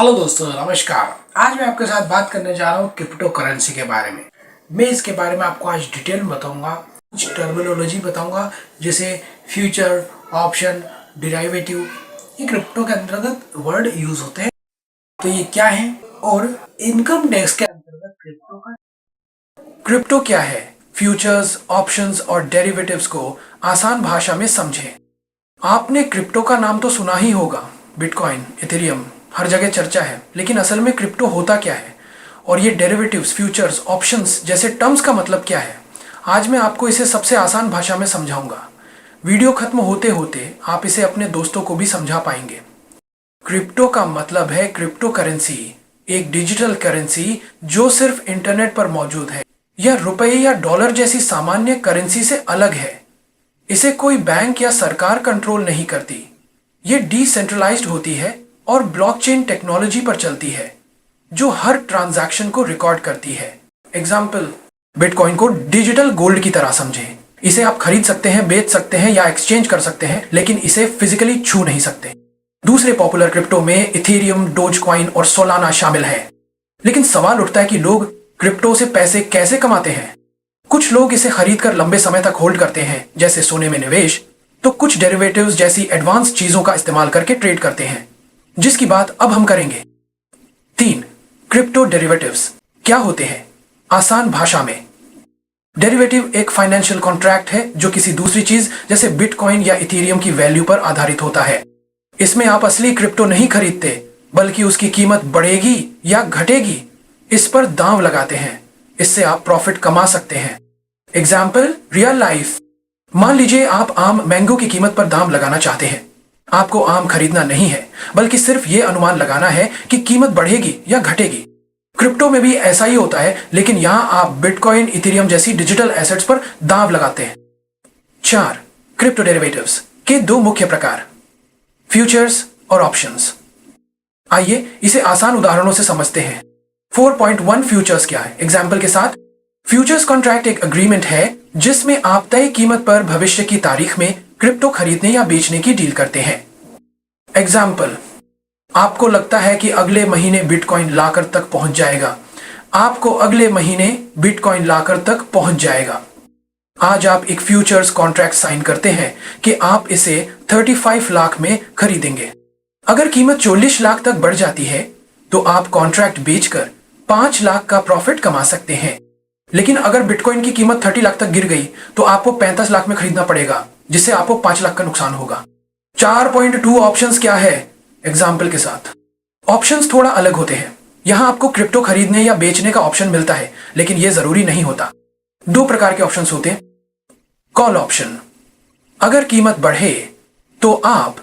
Hello दोस्तों, नमस्कार। आज मैं आपके साथ बात करने जा रहा हूँ क्रिप्टो करेंसी के बारे में। मैं इसके बारे में आपको आज डिटेल में बताऊंगा, कुछ टर्मिनोलॉजी बताऊंगा जैसे फ्यूचर, ऑप्शन, डिराइवेटिव। ये क्रिप्टो के अंतर्गत वर्ड यूज होते हैं। तो ये क्या है और इनकम टैक्स के अंतर्गत क्रिप्टो क्या है, फ्यूचर्स, ऑप्शंस और डेरिवेटिव्स को आसान भाषा में समझें। आपने क्रिप्टो का नाम तो सुना ही होगा, बिटकॉइन, इथेरियम, हर जगह चर्चा है। लेकिन असल में क्रिप्टो होता क्या है और ये डेरिवेटिव्स, फ्यूचर्स, ऑप्शंस जैसे टर्म्स का मतलब क्या है, आज मैं आपको इसे सबसे आसान भाषा में समझाऊंगा। वीडियो खत्म होते होते आप इसे अपने दोस्तों को भी समझा पाएंगे। क्रिप्टो का मतलब है क्रिप्टो करेंसी, एक डिजिटल करेंसी जो सिर्फ इंटरनेट पर मौजूद है। यह रुपए या डॉलर जैसी सामान्य करेंसी से अलग है। इसे कोई बैंक या सरकार कंट्रोल नहीं करती। ये डिसेंट्रलाइज्ड होती है और ब्लॉकचेन टेक्नोलॉजी पर चलती है जो हर ट्रांजैक्शन को रिकॉर्ड करती है। एग्जाम्पल, बिटकॉइन को डिजिटल गोल्ड की तरह समझें। इसे आप खरीद सकते हैं, बेच सकते हैं या एक्सचेंज कर सकते हैं, लेकिन इसे फिजिकली छू नहीं सकते। दूसरे पॉपुलर क्रिप्टो में इथेरियम, डोजकॉइन और सोलाना शामिल है। लेकिन सवाल उठता है कि लोग क्रिप्टो से पैसे कैसे कमाते हैं। कुछ लोग इसे खरीदकर लंबे समय तक होल्ड करते हैं, जैसे सोने में निवेश, तो कुछ डेरिवेटिव्स जैसी एडवांस चीजों का इस्तेमाल करके ट्रेड करते हैं, जिसकी बात अब हम करेंगे। 3. क्रिप्टो डेरिवेटिव्स क्या होते हैं? आसान भाषा में, डेरिवेटिव एक फाइनेंशियल कॉन्ट्रैक्ट है जो किसी दूसरी चीज जैसे बिटकॉइन या इथेरियम की वैल्यू पर आधारित होता है। इसमें आप असली क्रिप्टो नहीं खरीदते, बल्कि उसकी कीमत बढ़ेगी या घटेगी इस पर दांव लगाते हैं। इससे आप प्रॉफिट कमा सकते हैं। Example, real life. मान लीजिए आप आम मैंगो की कीमत पर दांव लगाना चाहते हैं। आपको आम खरीदना नहीं है, बल्कि सिर्फ ये अनुमान लगाना है कि कीमत बढ़ेगी या घटेगी। क्रिप्टो में भी ऐसा ही होता है, लेकिन यहां आप बिटकॉइन, इथेरियम जैसी डिजिटल एसेट्स पर दांव लगाते हैं। 4. क्रिप्टो डेरिवेटिव्स के दो मुख्य प्रकार, फ्यूचर्स और ऑप्शंस। आइए इसे आसान उदाहरणों से समझते हैं। 4.1 फ्यूचर्स क्या है? एग्जाम्पल के साथ, फ्यूचर्स कॉन्ट्रैक्ट एक अग्रीमेंट है जिसमें आप तय कीमत पर भविष्य की तारीख में क्रिप्टो खरीदने या बेचने की डील करते हैं। एग्जाम्पल, आपको लगता है कि अगले महीने बिटकॉइन लाकर तक पहुंच जाएगा। आपको अगले महीने बिटकॉइन लाकर तक पहुंच जाएगा। आज आप एक फ्यूचर्स कॉन्ट्रैक्ट साइन करते हैं कि आप इसे 35 लाख में खरीदेंगे। अगर कीमत 40 लाख तक बढ़ जाती है तो आप कॉन्ट्रैक्ट बेचकर 5 लाख का प्रॉफिट कमा सकते हैं। लेकिन अगर बिटकॉइन की कीमत 30 लाख तक गिर गई तो आपको 35 लाख में खरीदना पड़ेगा, जिससे आपको 5 लाख का नुकसान होगा। 4.2 ऑप्शंस क्या है? एग्जाम्पल के साथ, ऑप्शंस थोड़ा अलग होते हैं। यहां आपको क्रिप्टो खरीदने या बेचने का ऑप्शन मिलता है, लेकिन यह जरूरी नहीं होता। दो प्रकार के ऑप्शंस होते हैं। कॉल ऑप्शन, अगर कीमत बढ़े तो आप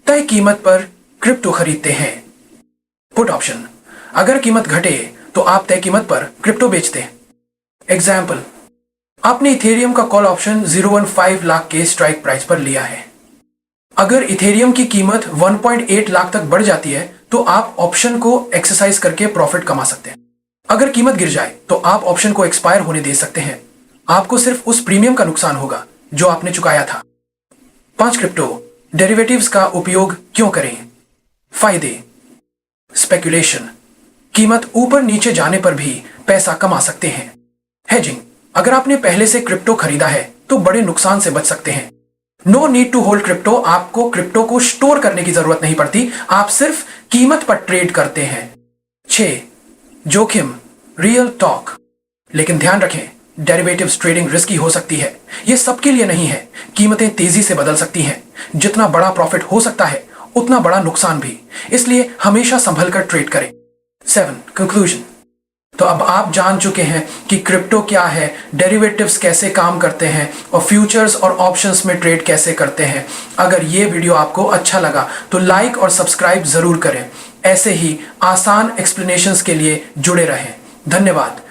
तय कीमत पर क्रिप्टो खरीदते हैं। पुट ऑप्शन, अगर कीमत घटे तो आप तय कीमत पर क्रिप्टो बेचते हैं। एग्जाम्पल, आपने इथेरियम का कॉल ऑप्शन 0.15 लाख के स्ट्राइक प्राइस पर लिया है। अगर इथेरियम की कीमत 1.8 लाख तक बढ़ जाती है तो आप ऑप्शन को एक्सरसाइज करके प्रॉफिट कमा सकते हैं। अगर कीमत गिर जाए तो आप ऑप्शन को एक्सपायर होने दे सकते हैं। आपको सिर्फ उस प्रीमियम का नुकसान होगा जो आपने चुकाया था। 5. क्रिप्टो डेरिवेटिव्स का उपयोग क्यों करें? फायदे, स्पेकुलेशन, कीमत ऊपर नीचे जाने पर भी पैसा कमा सकते हैं। हेजिंग, अगर आपने पहले से क्रिप्टो खरीदा है तो बड़े नुकसान से बच सकते हैं। No need to hold crypto, आपको क्रिप्टो को स्टोर करने की जरूरत नहीं पड़ती, आप सिर्फ कीमत पर ट्रेड करते हैं। 6. जोखिम, रियल टॉक, लेकिन ध्यान रखें, डेरिवेटिव्स ट्रेडिंग रिस्की हो सकती है। यह सबके लिए नहीं है। कीमतें तेजी से बदल सकती हैं। जितना बड़ा प्रॉफिट हो सकता है उतना बड़ा नुकसान भी, इसलिए हमेशा संभल कर ट्रेड करें। 7. कंक्लूजन, तो अब आप जान चुके हैं कि क्रिप्टो क्या है, डेरिवेटिव्स कैसे काम करते हैं और फ्यूचर्स और ऑप्शंस में ट्रेड कैसे करते हैं। अगर ये वीडियो आपको अच्छा लगा तो लाइक और सब्सक्राइब जरूर करें। ऐसे ही आसान एक्सप्लेनेशंस के लिए जुड़े रहें। धन्यवाद।